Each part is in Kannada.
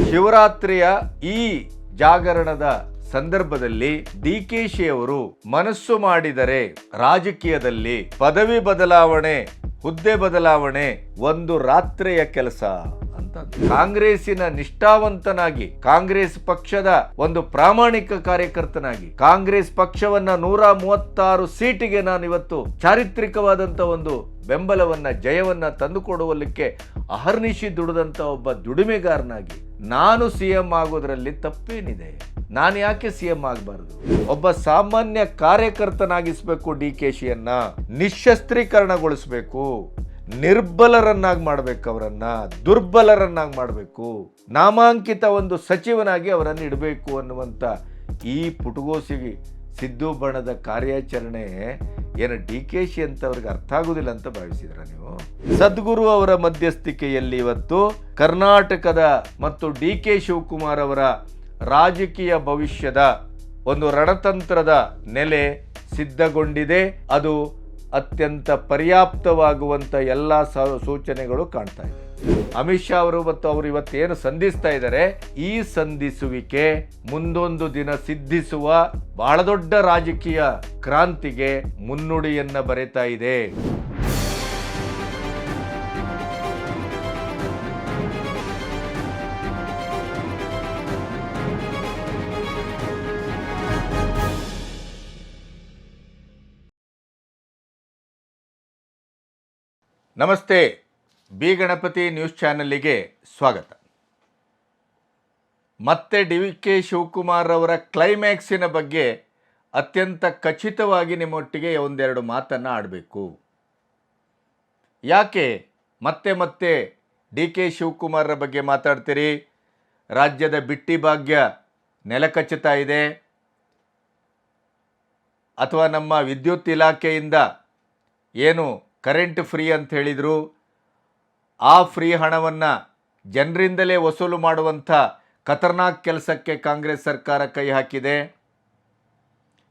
ಶಿವರಾತ್ರಿಯ ಈ ಜಾಗರಣದ ಸಂದರ್ಭದಲ್ಲಿ ಡಿಕೆಶಿ ಅವರು ಮನಸ್ಸು ಮಾಡಿದರೆ ರಾಜಕೀಯದಲ್ಲಿ ಪದವಿ ಬದಲಾವಣೆ, ಹುದ್ದೆ ಬದಲಾವಣೆ ಒಂದು ರಾತ್ರಿಯ ಕೆಲಸ ಅಂತ. ಕಾಂಗ್ರೆಸ್ಸಿನ ನಿಷ್ಠಾವಂತನಾಗಿ, ಕಾಂಗ್ರೆಸ್ ಪಕ್ಷದ ಒಂದು ಪ್ರಾಮಾಣಿಕ ಕಾರ್ಯಕರ್ತನಾಗಿ, ಕಾಂಗ್ರೆಸ್ ಪಕ್ಷವನ್ನ 136 ಸೀಟಿಗೆ ನಾನು ಇವತ್ತು ಚಾರಿತ್ರಿಕವಾದಂತ ಒಂದು ಬೆಂಬಲವನ್ನ, ಜಯವನ್ನ ತಂದುಕೊಡುವಲಿಕ್ಕೆ ಅಹರ್ನಿಶಿ ದುಡಿದಂತ ಒಬ್ಬ ದುಡಿಮೆಗಾರನಾಗಿ ನಾನು ಸಿಎಂ ಆಗೋದ್ರಲ್ಲಿ ತಪ್ಪೇನಿದೆ? ನಾನು ಯಾಕೆ ಸಿಎಂ ಆಗಬಾರದು? ಒಬ್ಬ ಸಾಮಾನ್ಯ ಕಾರ್ಯಕರ್ತನಾಗಿಸಬೇಕು. ಡಿಕೆಶಿಯನ್ನ ನಿಶಸ್ತ್ರೀಕರಣಗೊಳಿಸಬೇಕು, ನಿರ್ಬಲರನ್ನಾಗಿ ಮಾಡಬೇಕು, ಅವರನ್ನ ದುರ್ಬಲರನ್ನಾಗಿ ಮಾಡಬೇಕು, ನಾಮಾಂಕಿತ ಒಂದು ಸಚಿವನಾಗಿ ಅವರನ್ನು ಇಡಬೇಕು ಅನ್ನುವಂಥ ಈ ಪುಟಗೋಸಿಗೆ ಸಿದ್ದು ಬಣದ ಕಾರ್ಯಾಚರಣೆ ಏನು ಡಿಕೆಶಿ ಅಂತ ಅವ್ರಿಗೆ ಅರ್ಥ ಆಗುದಿಲ್ಲ ಅಂತ ಭಾವಿಸಿದ್ರ ನೀವು? ಸದ್ಗುರು ಅವರ ಮಧ್ಯಸ್ಥಿಕೆಯಲ್ಲಿ ಇವತ್ತು ಕರ್ನಾಟಕದ ಮತ್ತು ಡಿಕೆ ಶಿವಕುಮಾರ್ ಅವರ ರಾಜಕೀಯ ಭವಿಷ್ಯದ ಒಂದು ರಣತಂತ್ರದ ನೆಲೆ ಸಿದ್ಧಗೊಂಡಿದೆ. ಅದು ಅತ್ಯಂತ ಪರ್ಯಾಪ್ತವಾಗುವಂತ ಎಲ್ಲ ಸೂಚನೆಗಳು ಕಾಣ್ತಾ ಇದೆ. ಅಮಿತ್ ಶಾ ಅವರು ಮತ್ತು ಅವರು ಇವತ್ತೇನು ಸಂಧಿಸ್ತಾ ಇದ್ದಾರೆ, ಈ ಸಂಧಿಸುವಿಕೆ ಮುಂದೊಂದು ದಿನ ಸಿದ್ಧಿಸುವ ಬಹಳ ದೊಡ್ಡ ರಾಜಕೀಯ ಕ್ರಾಂತಿಗೆ ಮುನ್ನುಡಿಯನ್ನ ಬರೆತಾ ಇದೆ. ನಮಸ್ತೆ, ಬಿ ಗಣಪತಿ ನ್ಯೂಸ್ ಚಾನಲ್ಗೆ ಸ್ವಾಗತ. ಮತ್ತೆ ಡಿಕೆ ಶಿವಕುಮಾರ್ ಅವರ ಕ್ಲೈಮ್ಯಾಕ್ಸಿನ ಬಗ್ಗೆ ಅತ್ಯಂತ ಖಚಿತವಾಗಿ ನಿಮ್ಮೊಟ್ಟಿಗೆ ಒಂದೆರಡು ಮಾತನ್ನು ಆಡಬೇಕು. ಯಾಕೆ ಮತ್ತೆ ಮತ್ತೆ ಡಿಕೆ ಶಿವಕುಮಾರ್ ಬಗ್ಗೆ ಮಾತಾಡ್ತೀರಿ? ರಾಜ್ಯದ ಬಿಟ್ಟಿ ಭಾಗ್ಯ ನೆಲಕಚ್ಚುತ್ತಾ ಇದೆ, ಅಥವಾ ನಮ್ಮ ವಿದ್ಯುತ್ ಇಲಾಖೆಯಿಂದ ಏನು ಕರೆಂಟ್ ಫ್ರೀ ಅಂತ ಹೇಳಿದರು, ಆ ಫ್ರೀ ಹಣವನ್ನು ಜನರಿಂದಲೇ ವಸೂಲು ಮಾಡುವಂಥ ಖತರ್ನಾಕ್ ಕೆಲಸಕ್ಕೆ ಕಾಂಗ್ರೆಸ್ ಸರ್ಕಾರ ಕೈ ಹಾಕಿದೆ.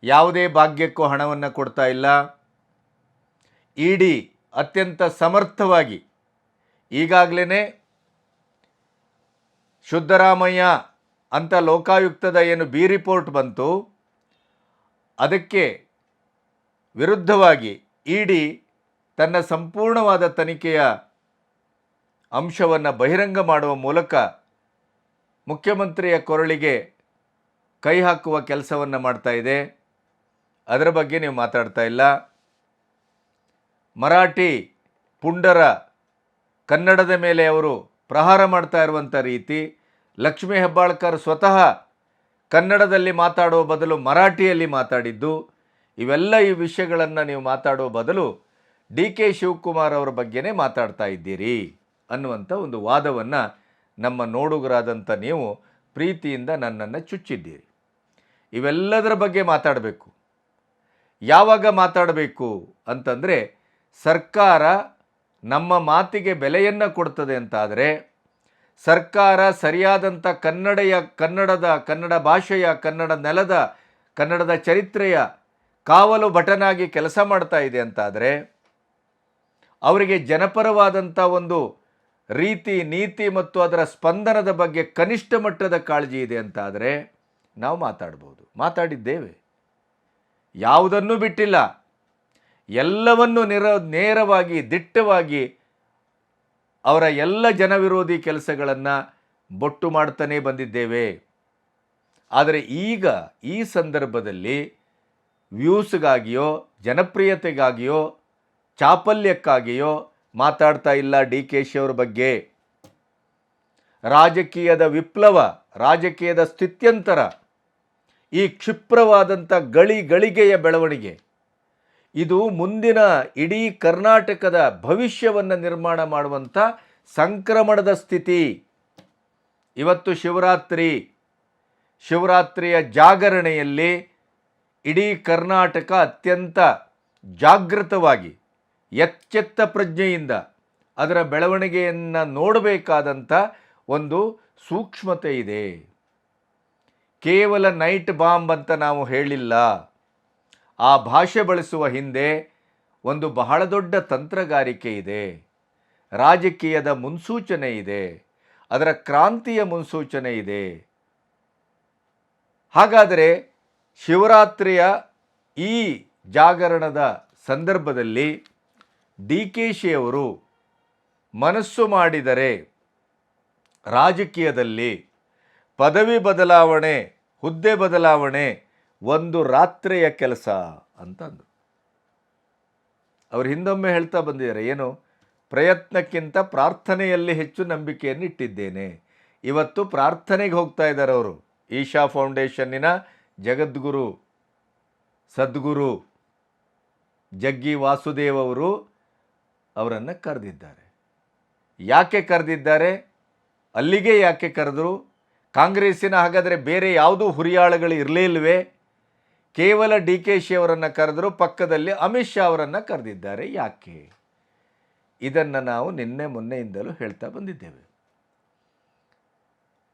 ಯಾವುದೇ ಭಾಗ್ಯಕ್ಕೂ ಹಣವನ್ನು ಕೊಡ್ತಾ ಇಲ್ಲ. ಇಡಿ ಅತ್ಯಂತ ಸಮರ್ಥವಾಗಿ ಈಗಾಗಲೇ ಸಿದ್ದರಾಮಯ್ಯ ಅಂತ ಲೋಕಾಯುಕ್ತದ ಏನು ಬಿ ರಿಪೋರ್ಟ್ ಬಂತು, ಅದಕ್ಕೆ ವಿರುದ್ಧವಾಗಿ ಇಡಿ ತನ್ನ ಸಂಪೂರ್ಣವಾದ ತನಿಖೆಯ ಅಂಶವನ್ನು ಬಹಿರಂಗ ಮಾಡುವ ಮೂಲಕ ಮುಖ್ಯಮಂತ್ರಿಯ ಕೊರಳಿಗೆ ಕೈ ಹಾಕುವ ಕೆಲಸವನ್ನು ಮಾಡ್ತಾ ಇದೆ. ಅದರ ಬಗ್ಗೆ ನೀವು ಮಾತಾಡ್ತಾ ಇಲ್ಲ. ಮರಾಠಿ ಪುಂಡರ ಕನ್ನಡದ ಮೇಲೆ ಅವರು ಪ್ರಹಾರ ಮಾಡ್ತಾ ಇರುವಂಥ ರೀತಿ, ಲಕ್ಷ್ಮೀ ಹೆಬ್ಬಾಳ್ಕರ್ ಸ್ವತಃ ಕನ್ನಡದಲ್ಲಿ ಮಾತಾಡುವ ಬದಲು ಮರಾಠಿಯಲ್ಲಿ ಮಾತಾಡಿದ್ದು, ಇವೆಲ್ಲ ಈ ವಿಷಯಗಳನ್ನು ನೀವು ಮಾತಾಡುವ ಬದಲು ಡಿಕೆ ಶಿವಕುಮಾರ್ ಅವರ ಬಗ್ಗೆನೇ ಮಾತಾಡ್ತಾ ಇದ್ದೀರಿ ಅನ್ನುವಂಥ ಒಂದು ವಾದವನ್ನು ನಮ್ಮ ನೋಡುಗರಾದಂಥ ನೀವು ಪ್ರೀತಿಯಿಂದ ನನ್ನನ್ನು ಚುಚ್ಚಿದ್ದೀರಿ. ಇವೆಲ್ಲದರ ಬಗ್ಗೆ ಮಾತಾಡಬೇಕು. ಯಾವಾಗ ಮಾತಾಡಬೇಕು ಅಂತಂದರೆ, ಸರ್ಕಾರ ನಮ್ಮ ಮಾತಿಗೆ ಬೆಲೆಯನ್ನು ಕೊಡ್ತದೆ ಅಂತಾದರೆ, ಸರ್ಕಾರ ಸರಿಯಾದಂಥ ಕನ್ನಡ ಭಾಷೆಯ, ಕನ್ನಡ ನೆಲದ, ಕನ್ನಡದ ಚರಿತ್ರೆಯ ಕಾವಲು ಭಟನಾಗಿ ಕೆಲಸ ಮಾಡ್ತಾ ಇದೆ ಅಂತಾದರೆ, ಅವರಿಗೆ ಜನಪರವಾದಂಥ ಒಂದು ರೀತಿ ನೀತಿ ಮತ್ತು ಅದರ ಸ್ಪಂದನದ ಬಗ್ಗೆ ಕನಿಷ್ಠ ಮಟ್ಟದ ಕಾಳಜಿ ಇದೆ ಅಂತಾದರೆ ನಾವು ಮಾತಾಡ್ಬೋದು. ಮಾತಾಡಿದ್ದೇವೆ, ಯಾವುದನ್ನೂ ಬಿಟ್ಟಿಲ್ಲ. ಎಲ್ಲವನ್ನೂ ನೇರವಾಗಿ ದಿಟ್ಟವಾಗಿ ಅವರ ಎಲ್ಲ ಜನವಿರೋಧಿ ಕೆಲಸಗಳನ್ನು ಬೊಟ್ಟು ಮಾಡ್ತಾನೇ ಬಂದಿದ್ದೇವೆ. ಆದರೆ ಈಗ ಈ ಸಂದರ್ಭದಲ್ಲಿ ವ್ಯೂಸ್ಗಾಗಿಯೋ, ಜನಪ್ರಿಯತೆಗಾಗಿಯೋ, ಚಾಪಲ್ಯಕ್ಕಾಗಿಯೋ ಮಾತಾಡ್ತಾ ಇಲ್ಲ ಡಿಕೆಶಿ ಅವರ ಬಗ್ಗೆ. ರಾಜಕೀಯದ ವಿಪ್ಲವ, ರಾಜಕೀಯದ ಸ್ಥಿತ್ಯಂತರ, ಈ ಕ್ಷಿಪ್ರವಾದಂಥ ಗಳಿಗೆಯ ಬೆಳವಣಿಗೆ, ಇದು ಮುಂದಿನ ಇಡೀ ಕರ್ನಾಟಕದ ಭವಿಷ್ಯವನ್ನು ನಿರ್ಮಾಣ ಮಾಡುವಂಥ ಸಂಕ್ರಮಣದ ಸ್ಥಿತಿ. ಇವತ್ತು ಶಿವರಾತ್ರಿಯ ಜಾಗರಣೆಯಲ್ಲಿ ಇಡೀ ಕರ್ನಾಟಕ ಅತ್ಯಂತ ಜಾಗೃತವಾಗಿ, ಎಚ್ಚೆತ್ತ ಪ್ರಜ್ಞೆಯಿಂದ ಅದರ ಬೆಳವಣಿಗೆಯನ್ನು ನೋಡಬೇಕಾದಂಥ ಒಂದು ಸೂಕ್ಷ್ಮತೆ ಇದೆ. ಕೇವಲ ನೈಟ್ ಬಾಂಬ್ ಅಂತ ನಾವು ಹೇಳಿಲ್ಲ. ಆ ಭಾಷೆ ಬಳಸುವ ಹಿಂದೆ ಒಂದು ಬಹಳ ದೊಡ್ಡ ತಂತ್ರಗಾರಿಕೆ ಇದೆ, ರಾಜಕೀಯದ ಮುನ್ಸೂಚನೆ ಇದೆ. ಅದರ ಕ್ರಾಂತಿಯ ಮುನ್ಸೂಚನೆ ಇದೆ. ಹಾಗಾದರೆ ಶಿವರಾತ್ರಿಯ ಈ ಜಾಗರಣದ ಸಂದರ್ಭದಲ್ಲಿ ಡಿ ಕೆ ಶಿಯವರು ಮನಸ್ಸು ಮಾಡಿದರೆ ರಾಜಕೀಯದಲ್ಲಿ ಪದವಿ ಬದಲಾವಣೆ, ಹುದ್ದೆ ಬದಲಾವಣೆ ಒಂದು ರಾತ್ರಿಯ ಕೆಲಸ ಅಂತಂದು ಅವರು ಹಿಂದೊಮ್ಮೆ ಹೇಳ್ತಾ ಬಂದಿದ್ದಾರೆ. ಏನು, ಪ್ರಯತ್ನಕ್ಕಿಂತ ಪ್ರಾರ್ಥನೆಯಲ್ಲಿ ಹೆಚ್ಚು ನಂಬಿಕೆಯನ್ನು ಇಟ್ಟಿದ್ದೇನೆ. ಇವತ್ತು ಪ್ರಾರ್ಥನೆಗೆ ಹೋಗ್ತಾ ಇದ್ದಾರೆ ಅವರು. ಈಶಾ ಫೌಂಡೇಶನ್ನಿನ ಜಗದ್ಗುರು ಸದ್ಗುರು ಜಗ್ಗಿ ವಾಸುದೇವ್ ಅವರು ಅವರನ್ನು ಕರೆದಿದ್ದಾರೆ. ಯಾಕೆ ಕರೆದಿದ್ದಾರೆ? ಅಲ್ಲಿಗೆ ಯಾಕೆ ಕರೆದರು? ಕಾಂಗ್ರೆಸ್ಸಿನ ಹಾಗಾದರೆ ಬೇರೆ ಯಾವುದೂ ಹುರಿಯಾಳುಗಳು ಇರಲೇ ಇಲ್ವೇ? ಕೇವಲ ಡಿ ಕೆ ಶಿ ಅವರನ್ನು ಕರೆದರು, ಪಕ್ಕದಲ್ಲಿ ಅಮಿತ್ ಶಾ ಅವರನ್ನು ಕರೆದಿದ್ದಾರೆ. ಯಾಕೆ? ಇದನ್ನು ನಾವು ನಿನ್ನೆ ಮೊನ್ನೆಯಿಂದಲೂ ಹೇಳ್ತಾ ಬಂದಿದ್ದೇವೆ.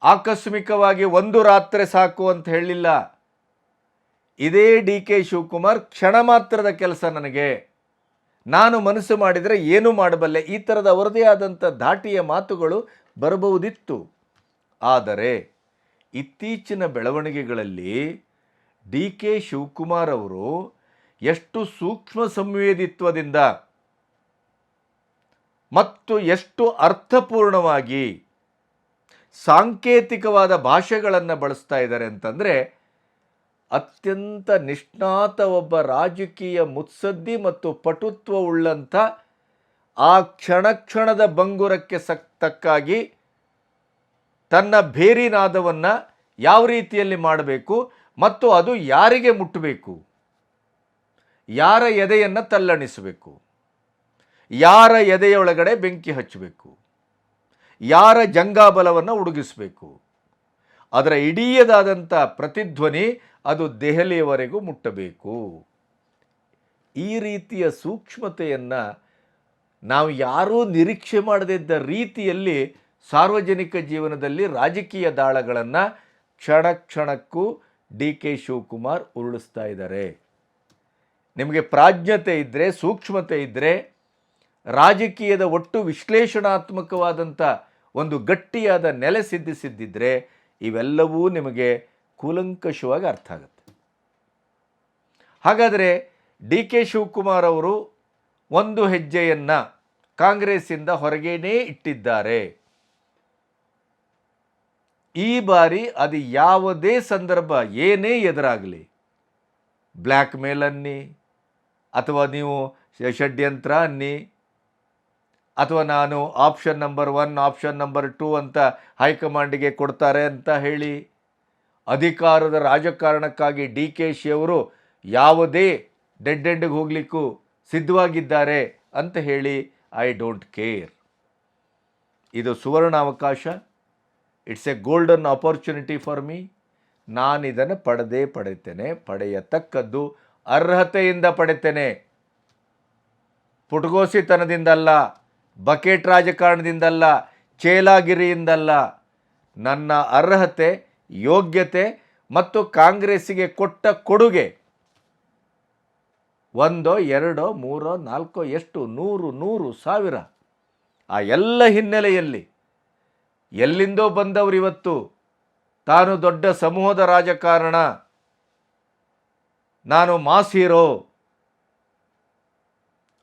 ಆಕಸ್ಮಿಕವಾಗಿ ಒಂದು ರಾತ್ರಿ ಸಾಕು ಅಂತ ಹೇಳಿಲ್ಲ. ಇದೇ ಡಿ ಕೆ ಶಿವಕುಮಾರ್ ಕ್ಷಣ ಮಾತ್ರದ ಕೆಲಸ, ನನಗೆ ನಾನು ಮನಸ್ಸು ಮಾಡಿದರೆ ಏನು ಮಾಡಬಲ್ಲೆ, ಈ ಥರದ ಅವರದೇ ಆದಂಥ ಧಾಟಿಯ ಮಾತುಗಳು ಬರಬಹುದಿತ್ತು. ಆದರೆ ಇತ್ತೀಚಿನ ಬೆಳವಣಿಗೆಗಳಲ್ಲಿ ಡಿ ಕೆ ಶಿವಕುಮಾರ್ ಅವರು ಎಷ್ಟು ಸೂಕ್ಷ್ಮ ಸಂವೇದಿತ್ವದಿಂದ ಮತ್ತು ಎಷ್ಟು ಅರ್ಥಪೂರ್ಣವಾಗಿ ಸಾಂಕೇತಿಕವಾದ ಭಾಷೆಗಳನ್ನು ಬಳಸ್ತಾ ಇದ್ದಾರೆ ಅಂತಂದರೆ, ಅತ್ಯಂತ ನಿಷ್ಣಾತ ಒಬ್ಬ ರಾಜಕೀಯ ಮುತ್ಸದ್ದಿ ಮತ್ತು ಪಟುತ್ವವುಳ್ಳಂಥ ಆ ಕ್ಷಣದ ಬಂಗುರಕ್ಕೆ ತಕ್ಕಾಗಿ ತನ್ನ ಭೇರಿನಾದವನ್ನು ಯಾವ ರೀತಿಯಲ್ಲಿ ಮಾಡಬೇಕು ಮತ್ತು ಅದು ಯಾರಿಗೆ ಮುಟ್ಟಬೇಕು, ಯಾರ ಎದೆಯನ್ನು ತಲ್ಲಣಿಸಬೇಕು, ಯಾರ ಎದೆಯೊಳಗಡೆ ಬೆಂಕಿ ಹಚ್ಚಬೇಕು, ಯಾರ ಜಂಗಾಬಲವನ್ನು ಉಡುಗಿಸಬೇಕು, ಅದರ ಇಡೀದಾದಂಥ ಪ್ರತಿಧ್ವನಿ ಅದು ದೆಹಲಿಯವರೆಗೂ ಮುಟ್ಟಬೇಕು. ಈ ರೀತಿಯ ಸೂಕ್ಷ್ಮತೆಯನ್ನು ನಾವು ಯಾರೂ ನಿರೀಕ್ಷೆ ಮಾಡದಿದ್ದ ರೀತಿಯಲ್ಲಿ ಸಾರ್ವಜನಿಕ ಜೀವನದಲ್ಲಿ ರಾಜಕೀಯ ದಾಳಗಳನ್ನು ಕ್ಷಣಕ್ಕೂ ಡಿ ಕೆ ಶಿವಕುಮಾರ್ ಉರುಳಿಸ್ತಾ ಇದ್ದಾರೆ. ನಿಮಗೆ ಪ್ರಾಜ್ಞತೆ ಇದ್ದರೆ, ಸೂಕ್ಷ್ಮತೆ ಇದ್ದರೆ, ರಾಜಕೀಯದ ಒಟ್ಟು ವಿಶ್ಲೇಷಣಾತ್ಮಕವಾದಂಥ ಒಂದು ಗಟ್ಟಿಯಾದ ನೆಲೆ ಸಿದ್ಧಿಸಿದ್ದಿದ್ರೆ ಇವೆಲ್ಲವೂ ನಿಮಗೆ ಕೂಲಂಕಷವಾಗಿ ಅರ್ಥ ಆಗುತ್ತೆ. ಹಾಗಾದರೆ ಡಿ ಕೆ ಶಿವಕುಮಾರ್ ಅವರು ಒಂದು ಹೆಜ್ಜೆಯನ್ನು ಕಾಂಗ್ರೆಸ್ಸಿಂದ ಹೊರಗೇನೇ ಇಟ್ಟಿದ್ದಾರೆ. ಈ ಬಾರಿ ಅದು ಯಾವುದೇ ಸಂದರ್ಭ ಏನೇ ಎದುರಾಗಲಿ, ಬ್ಲ್ಯಾಕ್ ಮೇಲ್ ಅನ್ನಿ ಅಥವಾ ನೀವು ಷಡ್ಯಂತ್ರ ಅನ್ನಿ ಅಥವಾ ನಾನು ಆಪ್ಷನ್ ನಂಬರ್ 1 ಆಪ್ಷನ್ ನಂಬರ್ 2 ಅಂತ ಹೈಕಮಾಂಡಿಗೆ ಕೊಡ್ತಾರೆ ಅಂತ ಹೇಳಿ, ಅಧಿಕಾರದ ರಾಜಕಾರಣಕ್ಕಾಗಿ ಡಿ ಕೆ ಶಿ ಅವರು ಯಾವುದೇ ಡೆಡ್ ಎಂಡ್ಗೆ ಹೋಗಲಿಕ್ಕೂ ಸಿದ್ಧವಾಗಿದ್ದಾರೆ ಅಂತ ಹೇಳಿ, ಐ ಡೋಂಟ್ ಕೇರ್. ಇದು ಸುವರ್ಣ ಅವಕಾಶ. It's A golden opportunity for me. ನಾನು ಇದನ್ನು ಪಡೆತೇನೆ, ಪಡೆಯತಕ್ಕದ್ದು ಅರ್ಹತೆಯಿಂದ ಪಡೆತೇನೆ. ಪುಟಗೋಸಿತನದಿಂದಲ್ಲ, ಬಕೆಟ್ ರಾಜಕಾರಣದಿಂದಲ್ಲ, ಚೇಲಾಗಿರಿಯಿಂದಲ್ಲ. ನನ್ನ ಅರ್ಹತೆ, ಯೋಗ್ಯತೆ ಮತ್ತು ಕಾಂಗ್ರೆಸ್ಸಿಗೆ ಕೊಟ್ಟ ಕೊಡುಗೆ 1, 2, 3, 4 ಎಷ್ಟು 100,000 ಆ ಎಲ್ಲ ಹಿನ್ನೆಲೆಯಲ್ಲಿ ಎಲ್ಲಿಂದೋ ಬಂದವರು ಇವತ್ತು ತಾನು ದೊಡ್ಡ ಸಮೂಹದ ರಾಜಕಾರಣ, ನಾನು ಮಾಸ್ ಹೀರೋ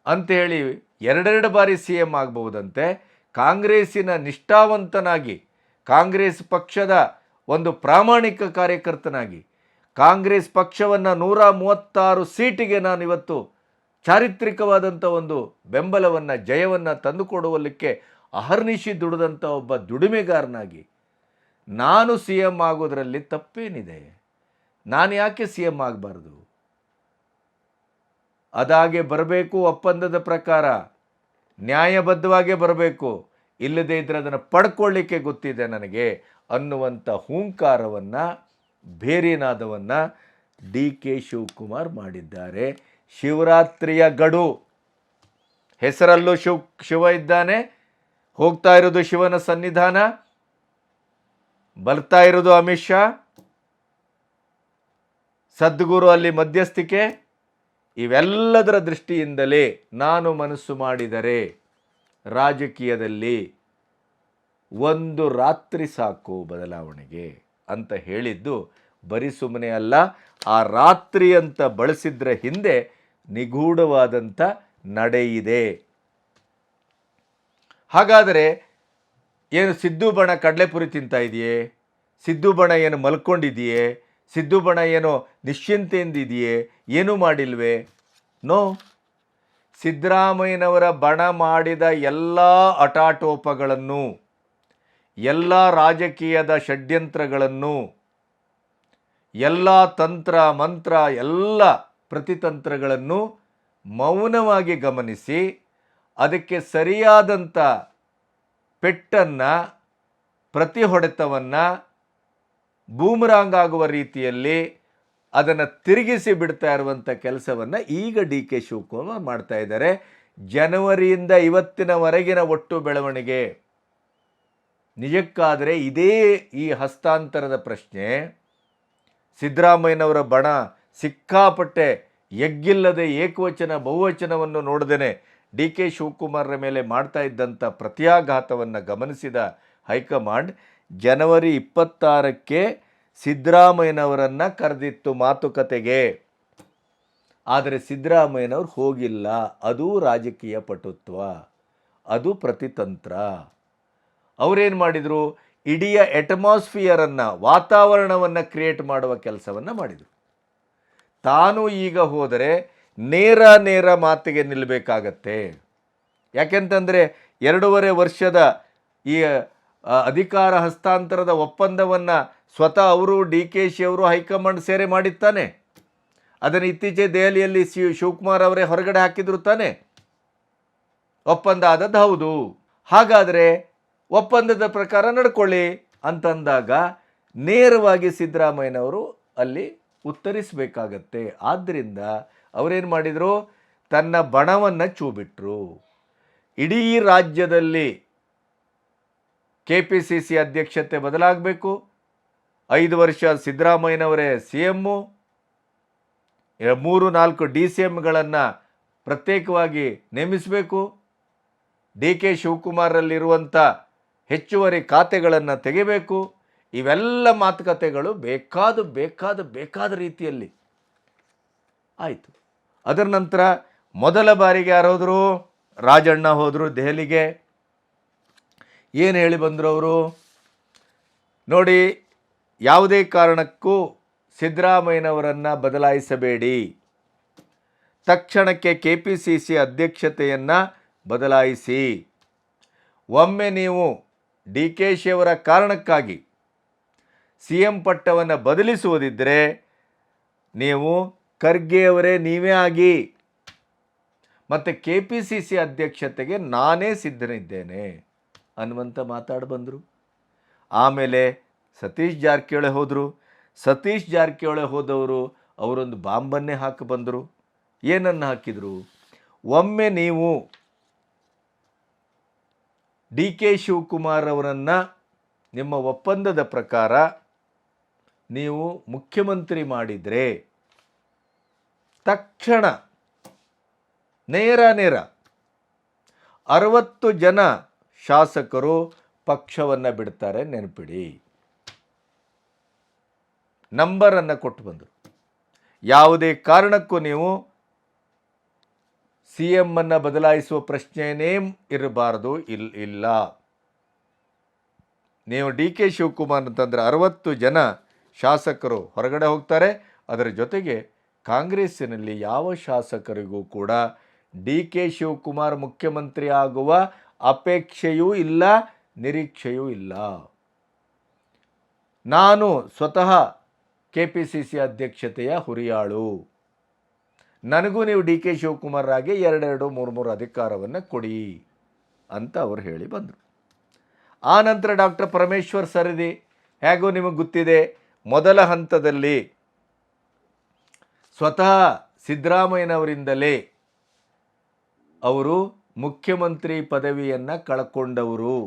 ಅಂತೇಳಿ 2 ಬಾರಿ CM ಆಗಬಹುದಂತೆ. ಕಾಂಗ್ರೆಸ್ಸಿನ ನಿಷ್ಠಾವಂತನಾಗಿ, ಕಾಂಗ್ರೆಸ್ ಪಕ್ಷದ ಒಂದು ಪ್ರಾಮಾಣಿಕ ಕಾರ್ಯಕರ್ತನಾಗಿ, ಕಾಂಗ್ರೆಸ್ ಪಕ್ಷವನ್ನು 136 ಸೀಟಿಗೆ ನಾನು ಇವತ್ತು ಚಾರಿತ್ರಿಕವಾದಂಥ ಒಂದು ಬೆಂಬಲವನ್ನು, ಜಯವನ್ನು ತಂದುಕೊಡುವಲ್ಲಿಕ್ಕೆ ಅಹರ್ನಿಶಿ ದುಡಿದಂಥ ಒಬ್ಬ ದುಡಿಮೆಗಾರನಾಗಿ ನಾನು CM ಆಗೋದರಲ್ಲಿ ತಪ್ಪೇನಿದೆ? ನಾನು ಯಾಕೆ CM ಆಗಬಾರ್ದು? ಅದಾಗೆ ಬರಬೇಕು, ಒಪ್ಪಂದದ ಪ್ರಕಾರ ನ್ಯಾಯಬದ್ಧವಾಗೇ ಬರಬೇಕು. ಇಲ್ಲದೇ ಇದ್ದರೆ ಅದನ್ನು ಪಡ್ಕೊಳ್ಳಿಕ್ಕೆ ಗೊತ್ತಿದೆ ನನಗೆ ಅನ್ನುವಂಥ ಹೂಂಕಾರವನ್ನು, ಭೇರಿನಾದವನ್ನು ಡಿ ಕೆ ಶಿವಕುಮಾರ್ ಮಾಡಿದ್ದಾರೆ. ಶಿವರಾತ್ರಿಯ ಗಡು ಹೆಸರಲ್ಲೂ ಶಿವ ಇದ್ದಾನೆ. ಹೋಗ್ತಾ ಇರೋದು ಶಿವನ ಸನ್ನಿಧಾನ, ಬರ್ತಾ ಇರೋದು ಅಮಿತ್ ಶಾ, ಸದ್ಗುರು ಅಲ್ಲಿ ಮಧ್ಯಸ್ಥಿಕೆ. ಇವೆಲ್ಲದರ ದೃಷ್ಟಿಯಿಂದಲೇ ನಾನು ಮನಸ್ಸು ಮಾಡಿದರೆ ರಾಜಕೀಯದಲ್ಲಿ ಒಂದು ರಾತ್ರಿ ಸಾಕು ಬದಲಾವಣೆಗೆ ಅಂತ ಹೇಳಿದ್ದು ಬರೀ ಸುಮ್ಮನೆ ಅಲ್ಲ. ಆ ರಾತ್ರಿ ಅಂತ ಬಳಸಿದ್ರ ಹಿಂದೆ ನಿಗೂಢವಾದಂಥ ನಡೆ ಇದೆ. ಹಾಗಾದರೆ ಏನು ಸಿದ್ದು ಬಣ ಕಡಲೆಪುರಿ ತಿಂತಾ ಇದೆಯೇ? ಸಿದ್ದು ಬಣ ಏನು ಮಲ್ಕೊಂಡಿದೆಯೇ? ಸಿದ್ದು ಬಣ ಏನೋ ನಿಶ್ಚಿಂತೆಯಿಂದಿದೆಯೇ? ಏನೂ ಮಾಡಿಲ್ವೇ? ನೋ. ಸಿದ್ದರಾಮಯ್ಯನವರ ಬಣ ಮಾಡಿದ ಎಲ್ಲ ಅಟಾಟೋಪಗಳನ್ನು, ಎಲ್ಲ ರಾಜಕೀಯದ ಷಡ್ಯಂತ್ರಗಳನ್ನು, ಎಲ್ಲ ತಂತ್ರ ಮಂತ್ರ, ಎಲ್ಲ ಪ್ರತಿತಂತ್ರಗಳನ್ನು ಮೌನವಾಗಿ ಗಮನಿಸಿ ಅದಕ್ಕೆ ಸರಿಯಾದಂಥ ಪೆಟ್ಟನ್ನು, ಪ್ರತಿ ಹೊಡೆತವನ್ನು ಬೂಮರಾಂಗ್ ಆಗುವ ರೀತಿಯಲ್ಲಿ ಅದನ್ನು ತಿರುಗಿಸಿ ಬಿಡ್ತಾ ಇರುವಂಥ ಕೆಲಸವನ್ನು ಈಗ ಡಿ ಕೆ ಶಿವಕುಮಾರ್ ಮಾಡ್ತಾ ಇದ್ದಾರೆ. ಜನವರಿಯಿಂದ ಇವತ್ತಿನವರೆಗಿನ ಒಟ್ಟು ಬೆಳವಣಿಗೆ ನಿಜಕ್ಕಾದರೆ ಇದೇ ಈ ಹಸ್ತಾಂತರದ ಪ್ರಶ್ನೆ. ಸಿದ್ದರಾಮಯ್ಯನವರ ಬಣ ಸಿಕ್ಕಾಪಟ್ಟೆ ಎಗ್ಗಿಲ್ಲದೆ ಏಕವಚನ ಬಹುವಚನವನ್ನು ನೋಡದೇನೆ ಡಿ ಕೆ ಶಿವಕುಮಾರ್ರ ಮೇಲೆ ಮಾಡ್ತಾ ಇದ್ದಂಥ ಪ್ರತ್ಯಾಘಾತವನ್ನು ಗಮನಿಸಿದ ಹೈಕಮಾಂಡ್ ಜನವರಿ 26ಕ್ಕೆ ಸಿದ್ದರಾಮಯ್ಯನವರನ್ನು ಕರೆದಿತ್ತು ಮಾತುಕತೆಗೆ. ಆದರೆ ಸಿದ್ದರಾಮಯ್ಯನವರು ಹೋಗಿಲ್ಲ. ಅದು ರಾಜಕೀಯ ಪಟುತ್ವ, ಅದು ಪ್ರತಿತಂತ್ರ. ಅವರೇನು ಮಾಡಿದರು? ಇಡೀ ಅಟ್ಮಾಸ್ಫಿಯರನ್ನು, ವಾತಾವರಣವನ್ನು ಕ್ರಿಯೇಟ್ ಮಾಡುವ ಕೆಲಸವನ್ನು ಮಾಡಿದರು. ತಾನು ಈಗ ಹೋದರೆ ನೇರ ಮಾತಿಗೆ ನಿಲ್ಲಬೇಕಾಗತ್ತೆ. ಯಾಕೆಂತಂದರೆ 2.5 ವರ್ಷದ ಈ ಅಧಿಕಾರ ಹಸ್ತಾಂತರದ ಒಪ್ಪಂದವನ್ನು ಸ್ವತಃ ಅವರು ಡಿ ಕೆ ಶಿ ಅವರು ಹೈಕಮಾಂಡ್ ಸೇರೆ ಮಾಡಿತ್ತಾನೆ. ಅದನ್ನು ಇತ್ತೀಚೆಗೆ ದೆಹಲಿಯಲ್ಲಿ ಶಿವಕುಮಾರ್ ಅವರೇ ಹೊರಗಡೆ ಹಾಕಿದ್ರು ತಾನೆ. ಒಪ್ಪಂದ ಆದದ್ದು ಹೌದು. ಹಾಗಾದರೆ ಒಪ್ಪಂದದ ಪ್ರಕಾರ ನಡ್ಕೊಳ್ಳಿ ಅಂತಂದಾಗ ನೇರವಾಗಿ ಸಿದ್ದರಾಮಯ್ಯನವರು ಅಲ್ಲಿ ಉತ್ತರಿಸಬೇಕಾಗತ್ತೆ. ಆದ್ದರಿಂದ ಅವರೇನು ಮಾಡಿದರು? ತನ್ನ ಬಣವನ್ನು ಚೂಬಿಟ್ರು. ಇಡೀ ರಾಜ್ಯದಲ್ಲಿ KPCC ಅಧ್ಯಕ್ಷತೆ ಬದಲಾಗಬೇಕು, 5 ವರ್ಷ ಸಿದ್ದರಾಮಯ್ಯನವರೇ CM, 3-4 DCMಗಳನ್ನು ಪ್ರತ್ಯೇಕವಾಗಿ ನೇಮಿಸಬೇಕು, ಡಿ ಕೆ ಶಿವಕುಮಾರಲ್ಲಿರುವಂಥ ಹೆಚ್ಚುವರಿ ಖಾತೆಗಳನ್ನು ತೆಗೆಯಬೇಕು. ಇವೆಲ್ಲ ಮಾತುಕತೆಗಳು ಬೇಕಾದ ರೀತಿಯಲ್ಲಿ ಆಯಿತು. ಅದರ ನಂತರ ಮೊದಲ ಬಾರಿಗೆ ಯಾರು ಹೋದರು? ರಾಜಣ್ಣ ಹೋದರು ದೆಹಲಿಗೆ. ಏನು ಹೇಳಿ ಬಂದರು ಅವರು? ನೋಡಿ, ಯಾವುದೇ ಕಾರಣಕ್ಕೂ ಸಿದ್ದರಾಮಯ್ಯನವರನ್ನು ಬದಲಾಯಿಸಬೇಡಿ, ತಕ್ಷಣಕ್ಕೆ KPCC ಅಧ್ಯಕ್ಷತೆಯನ್ನು ಬದಲಾಯಿಸಿ. ಒಮ್ಮೆ ನೀವು ಡಿ ಕೆ ಶಿ ಅವರ ಕಾರಣಕ್ಕಾಗಿ CM ಪಟ್ಟವನ್ನು ಬದಲಿಸುವುದಿದ್ದರೆ ನೀವು ಖರ್ಗೆ ಅವರೇ ನೀವೇ ಆಗಿ, ಮತ್ತು KPCC ಅಧ್ಯಕ್ಷತೆಗೆ ನಾನೇ ಸಿದ್ಧನಿದ್ದೇನೆ ಅನ್ನುವಂಥ ಮಾತಾಡಿ ಬಂದರು. ಆಮೇಲೆ ಸತೀಶ್ ಜಾರಕಿಹೊಳಿ ಹೋದರು. ಸತೀಶ್ ಜಾರಕಿಹೊಳಿ ಹೋದವರು ಅವರೊಂದು ಬಾಂಬನ್ನೇ ಹಾಕಿ ಬಂದರು. ಏನನ್ನು ಹಾಕಿದರು? ಒಮ್ಮೆ ನೀವು ಡಿ ಕೆ ಶಿವಕುಮಾರ್ ಅವರನ್ನು ನಿಮ್ಮ ಒಪ್ಪಂದದ ಪ್ರಕಾರ ನೀವು ಮುಖ್ಯಮಂತ್ರಿ ಮಾಡಿದರೆ ತಕ್ಷಣ ನೇರ 60 ಜನ ಶಾಸಕರು ಪಕ್ಷವನ್ನು ಬಿಡ್ತಾರೆ. ನೆನಪಿಡಿ, ನಂಬರನ್ನು ಕೊಟ್ಟು ಬಂದರು. ಯಾವುದೇ ಕಾರಣಕ್ಕೂ ನೀವು CM ಅನ್ನು ಬದಲಾಯಿಸುವ ಪ್ರಶ್ನೆಯೇ ಇರಬಾರದು. ಇಲ್ಲ, ನೀವು ಡಿ ಕೆ ಶಿವಕುಮಾರ್ ಅಂತಂದರೆ 60 ಜನ ಶಾಸಕರು ಹೊರಗಡೆ ಹೋಗ್ತಾರೆ. ಅದರ ಜೊತೆಗೆ ಕಾಂಗ್ರೆಸ್ಸಿನಲ್ಲಿ ಯಾವ ಶಾಸಕರಿಗೂ ಕೂಡ ಡಿ ಕೆ ಶಿವಕುಮಾರ್ ಮುಖ್ಯಮಂತ್ರಿ ಆಗುವ ಅಪೇಕ್ಷೆಯೂ ಇಲ್ಲ, ನಿರೀಕ್ಷೆಯೂ ಇಲ್ಲ. ನಾನು ಸ್ವತಃ KPCC ಅಧ್ಯಕ್ಷತೆಯ ಹುರಿಯಾಳು, ನನಗೂ ನೀವು ಡಿ ಕೆ ಶಿವಕುಮಾರ್ ಆಗಿ 2-3 ಅಧಿಕಾರವನ್ನು ಕೊಡಿ ಅಂತ ಅವರು ಹೇಳಿ ಬಂದರು. ಆ ನಂತರ ಡಾಕ್ಟರ್ ಪರಮೇಶ್ವರ್ ಸರದಿ, ಹೇಗೋ ನಿಮಗೆ ಗೊತ್ತಿದೆ, ಮೊದಲ ಹಂತದಲ್ಲಿ ಸ್ವತಃ ಸಿದ್ದರಾಮಯ್ಯನವರಿಂದಲೇ ಅವರು ಮುಖ್ಯಮಂತ್ರಿ ಪದವಿಯನ್ನು ಕಳ್ಕೊಂಡವರು,